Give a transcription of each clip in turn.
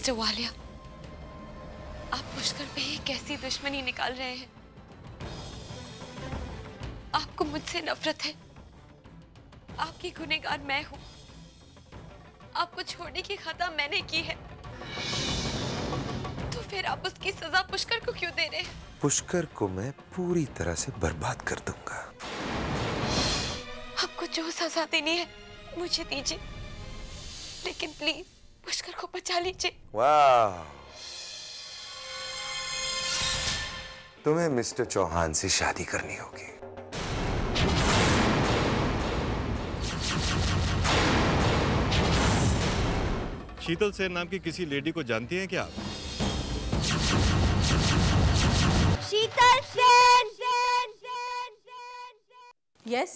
Mister Walia, आप पुष्कर पे ही कैसी दुश्मनी निकाल रहे हैं। आपको मुझसे नफरत है, आपकी गुनहगार मैं हूं, आपको छोड़ने की खता मैंने की है, तो फिर आप उसकी सजा पुष्कर को क्यों दे रहे हैं? पुष्कर को मैं पूरी तरह से बर्बाद कर दूंगा। आपको जो सजा देनी है मुझे दीजिए, लेकिन प्लीज पुष्कर को बचा लीजिए। वाह, तुम्हें मिस्टर चौहान से शादी करनी होगी। शीतल सेन नाम की किसी लेडी को जानती हैं क्या आप? शीतल सेन। यस।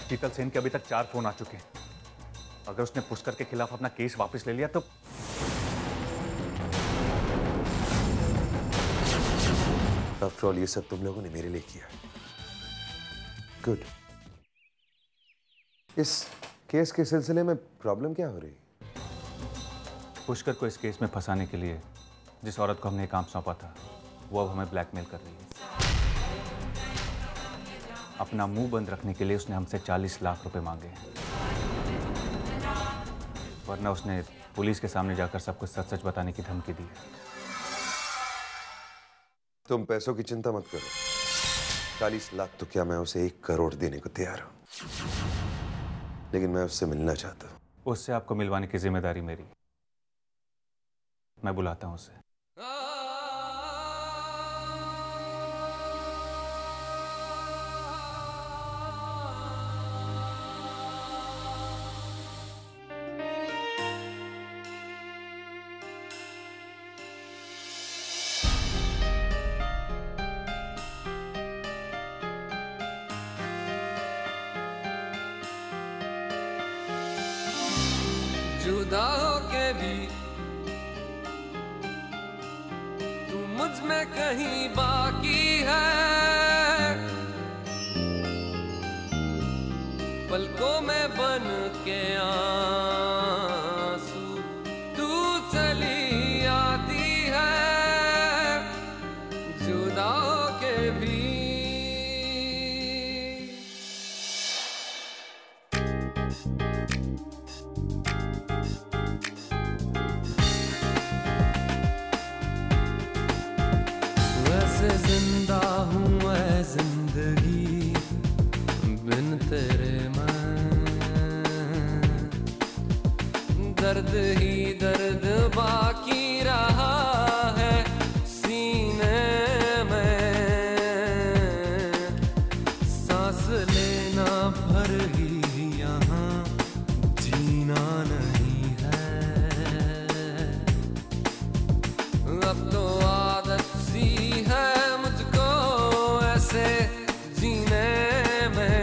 शीतल सेन के अभी तक 4 फोन आ चुके हैं। अगर उसने पुष्कर के खिलाफ अपना केस वापस ले लिया तो आफ्टर ऑल ये सब तुम लोगों ने मेरे लिए किया। गुड। इस केस के सिलसिले में प्रॉब्लम क्या हो रही? पुष्कर को इस केस में फंसाने के लिए जिस औरत को हमने काम सौंपा था वो अब हमें ब्लैकमेल कर रही है। अपना मुंह बंद रखने के लिए उसने हमसे 40 लाख रुपए मांगे हैं, वरना उसने पुलिस के सामने जाकर सब कुछ सच सच बताने की धमकी दी है। तुम पैसों की चिंता मत करो, 40 लाख तो क्या, मैं उसे 1 करोड़ देने को तैयार हूं, लेकिन मैं उससे मिलना चाहता हूं। उससे आपको मिलवाने की जिम्मेदारी मेरी। मैं बुलाता हूं उसे। जुदा होके भी तू मुझ में कहीं बाकी है, पलकों में बन के आंसू तू चली आती है, जुदा होके भी। जिंदा हूँ मैं जिंदगी बिन तेरे मैं, दर्द ही दर्द बाकी रहा है सीने में, सांस लेना भर ही यहाँ जीना नहीं है, अब तो आदत सी है मुझको ऐसे जीने में,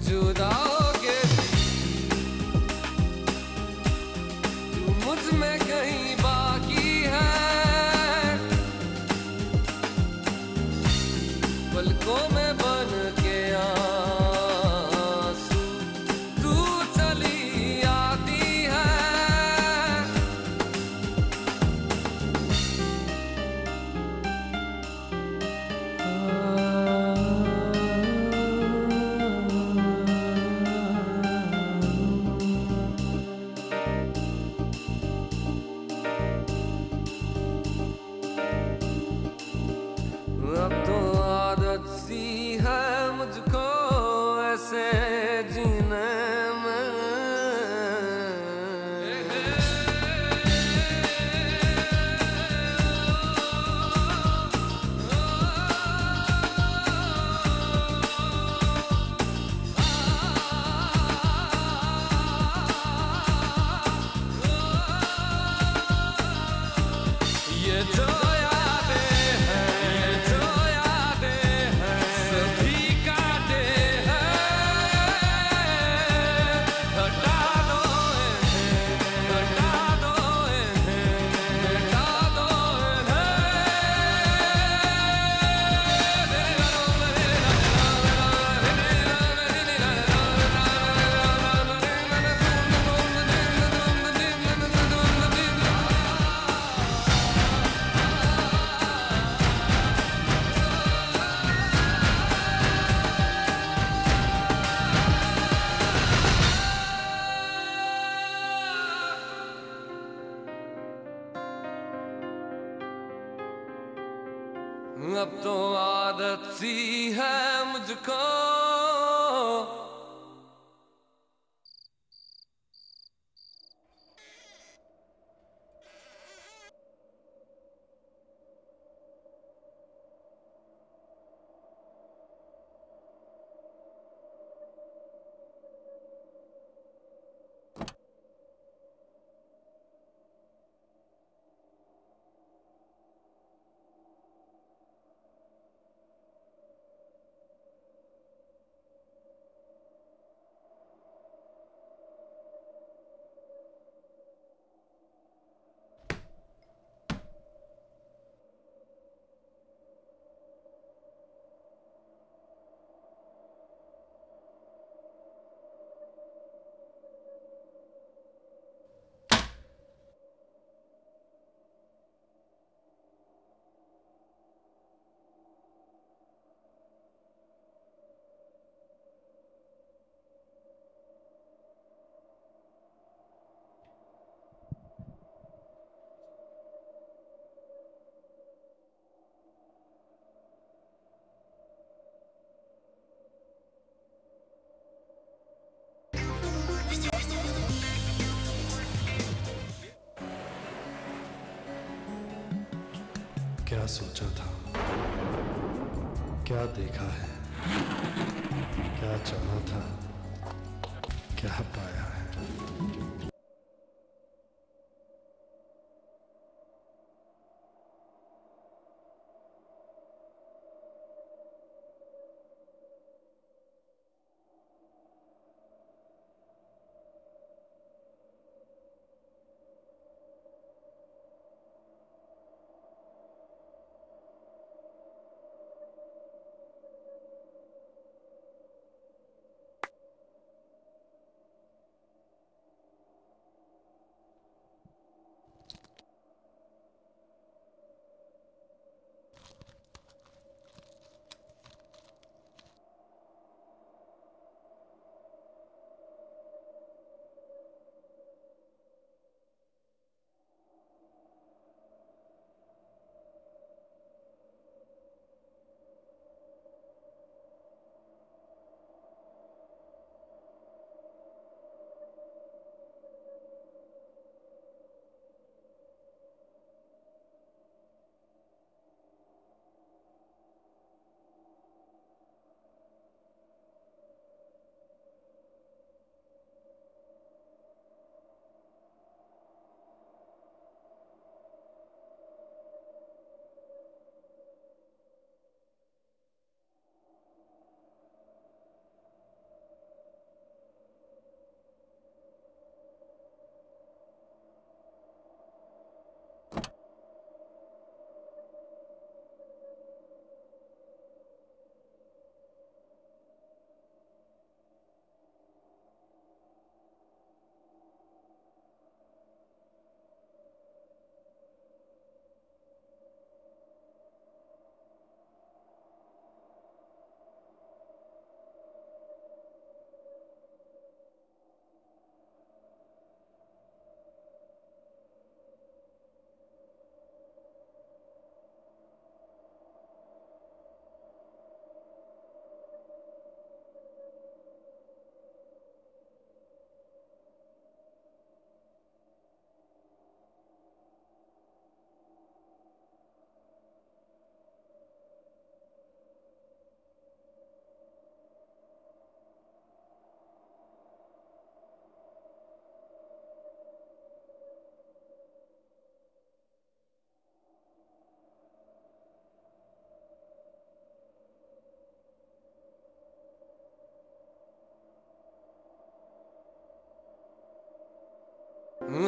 जुदा होके तू मुझ में कहीं बाकी है, पलकों में बन के आंसू तू चली आती है। अब तो आदत सी है मुझको ऐसे जीने में। ये जो यादें हैं सभी काटे हैं, अब तो आदत सी है मुझको। क्या सोचा था, क्या देखा है, क्या चाहा था, क्या पाया है।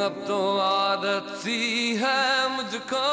अब तो आदत सी है मुझको।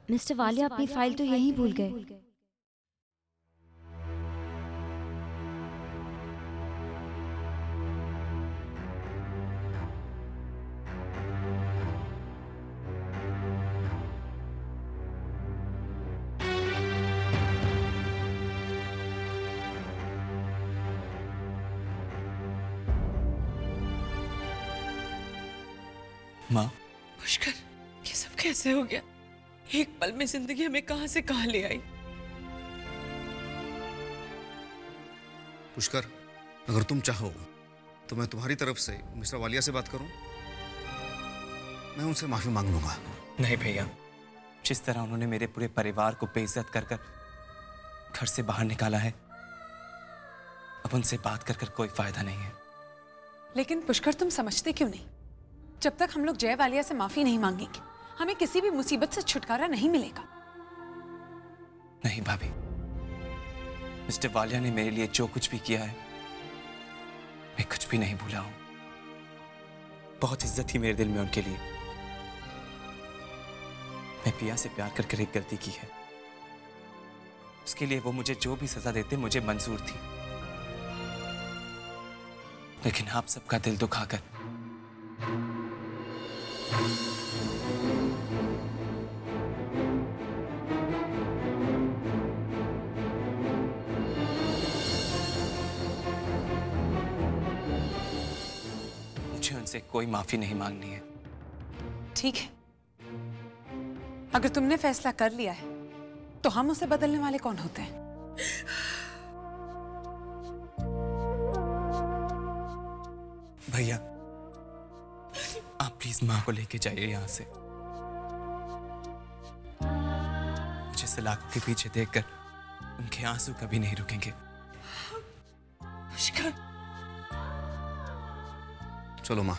मिस्टर वालिया अपनी फाइल तो यहीं भूल गए। माँ, पुष्कर, ये सब कैसे हो गया? एक पल में जिंदगी हमें कहां से कहां ले आई। पुष्कर, अगर तुम चाहो तो मैं तुम्हारी तरफ से मिस्टर वालिया से बात करूं। मैं उनसे माफी मांग लूंगा। नहीं भैया, जिस तरह उन्होंने मेरे पूरे परिवार को बेइज्जत कर कर घर से बाहर निकाला है, अब उनसे बात कर कर कोई फायदा नहीं है। लेकिन पुष्कर, तुम समझते क्यों नहीं? जब तक हम लोग जय वालिया से माफी नहीं मांगेंगे, हमें किसी भी मुसीबत से छुटकारा नहीं मिलेगा। नहीं भाभी, मिस्टर वालिया ने मेरे लिए जो कुछ भी किया है, मैं कुछ भी नहीं भूला हूं। बहुत इज्जत थी मेरे दिल में उनके लिए। मैं पिया से प्यार कर कर एक गलती की है, उसके लिए वो मुझे जो भी सजा देते मुझे मंजूर थी। लेकिन आप सबका दिल दुखाकर मुझे उनसे कोई माफी नहीं मांगनी है। ठीक है, अगर तुमने फैसला कर लिया है तो हम उसे बदलने वाले कौन होते हैं? भैया, आप प्लीज माँ को लेके जाइए यहाँ से। मुझे सलाखों के पीछे देखकर उनके आंसू कभी नहीं रुकेंगे। पुष्कर, चलो माँ।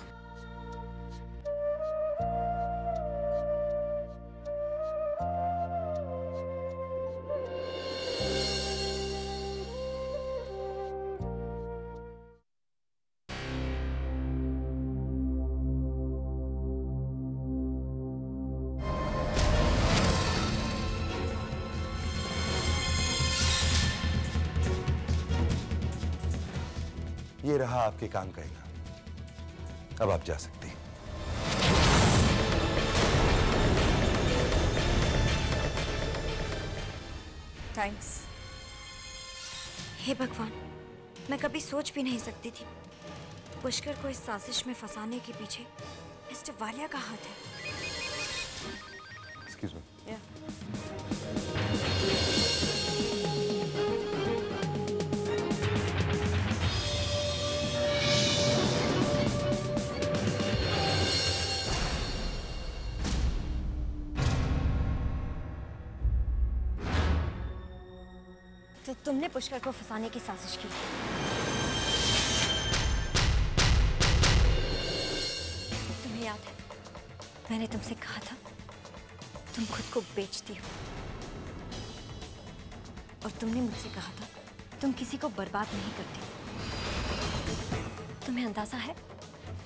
ये रहा आपके काम का इनाम। अब आप जा सकती हैं। थैंक्स। हे भगवान, मैं कभी सोच भी नहीं सकती थी पुष्कर को इस साजिश में फंसाने के पीछे मिस्टर वालिया का हाथ है। Excuse me. तो तुमने पुष्कर को फंसाने की साजिश की। तुम्हें याद है, मैंने तुमसे कहा था तुम खुद को बेचती हो, और तुमने मुझसे कहा था तुम किसी को बर्बाद नहीं करती। तुम्हें अंदाजा है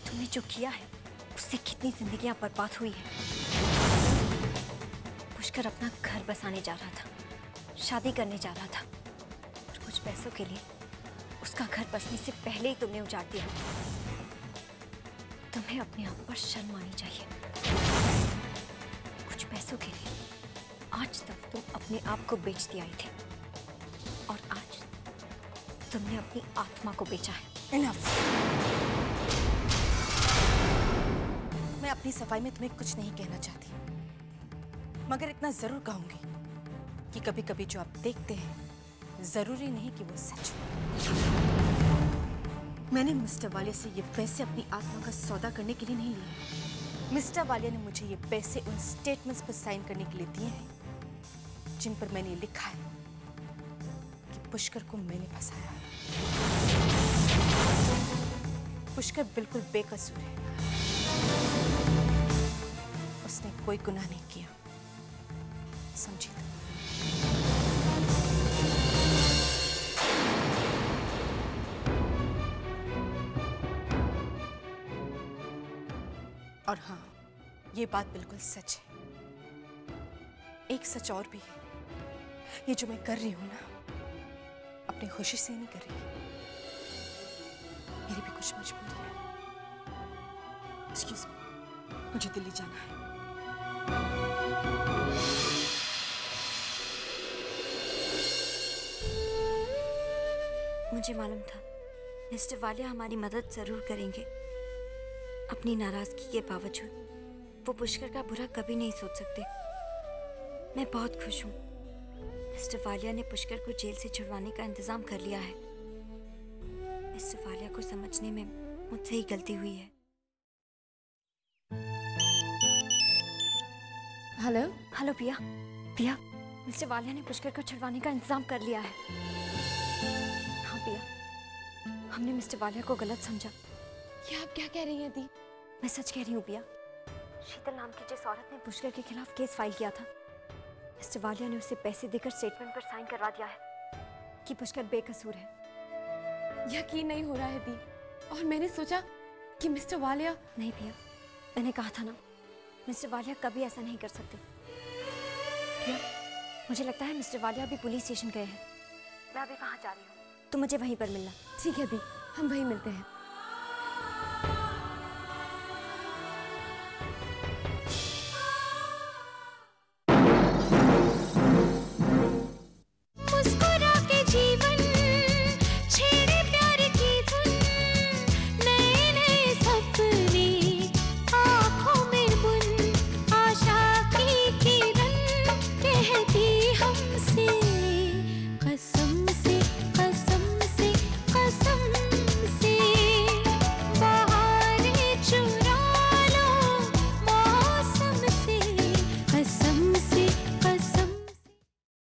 तुमने जो किया है उससे कितनी जिंदगियां बर्बाद हुई है। पुष्कर अपना घर बसाने जा रहा था, शादी करने जा रहा था, और कुछ पैसों के लिए उसका घर बसने से पहले ही तुमने उजाड़ दिया। तुम्हें अपने आप पर शर्म आनी चाहिए। कुछ पैसों के लिए आज तक तुम अपने आप को बेचती आई थी, और आज तुमने अपनी आत्मा को बेचा है। Enough। मैं अपनी सफाई में तुम्हें कुछ नहीं कहना चाहती, मगर इतना जरूर कहूंगी कि कभी कभी जो आप देखते हैं जरूरी नहीं कि वो सच हो। मैंने मिस्टर वालिया से ये पैसे अपनी आत्मा का सौदा करने के लिए नहीं लिए। मिस्टर वालिया ने मुझे ये पैसे उन स्टेटमेंट्स पर साइन करने के लिए दिए हैं जिन पर मैंने लिखा है कि पुष्कर को मैंने फंसाया है। पुष्कर बिल्कुल बेकसूर है, उसने कोई गुनाह नहीं किया, समझी तो? और हाँ, ये बात बिल्कुल सच है, एक सच और भी है, ये जो मैं कर रही हूं ना, अपनी खुशी से नहीं कर रही, मेरी भी कुछ मजबूरी है। एक्सक्यूज मी, मुझे दिल्ली जाना है। मुझे मालूम था मिस्टर वालिया हमारी मदद जरूर करेंगे। अपनी नाराजगी के बावजूद वो पुष्कर का बुरा कभी नहीं सोच सकते। मैं बहुत खुश हूँ मिस्टर वालिया ने पुष्कर को जेल से छुड़वाने का इंतजाम कर लिया है। मिस्टर वालिया को समझने में मुझसे ही गलती हुई है। हेलो हेलो पिया। पिया, मिस्टर वालिया ने पुष्कर को छुड़वाने का इंतजाम कर लिया है। हाँ पिया, हमने मिस्टर वालिया को गलत समझा। ये आप क्या कह रही हैं दी? मैं सच कह रही हूँ पिया। शीतल नाम की जिस औरत ने पुष्कर के खिलाफ केस फाइल किया था, मिस्टर वालिया ने उसे पैसे देकर स्टेटमेंट पर साइन करवा दिया है कि पुष्कर बेकसूर है। यकीन नहीं हो रहा है दी। और मैंने सोचा कि मिस्टर वालिया। नहीं पिया, मैंने कहा था ना, मिस्टर वालिया कभी ऐसा नहीं कर सकते। पिया, मुझे लगता है मिस्टर वालिया अभी पुलिस स्टेशन गए हैं। मैं अभी वहाँ जा रही हूँ, तुम मुझे वहीं पर मिलना। ठीक है दी, हम वहीं मिलते हैं।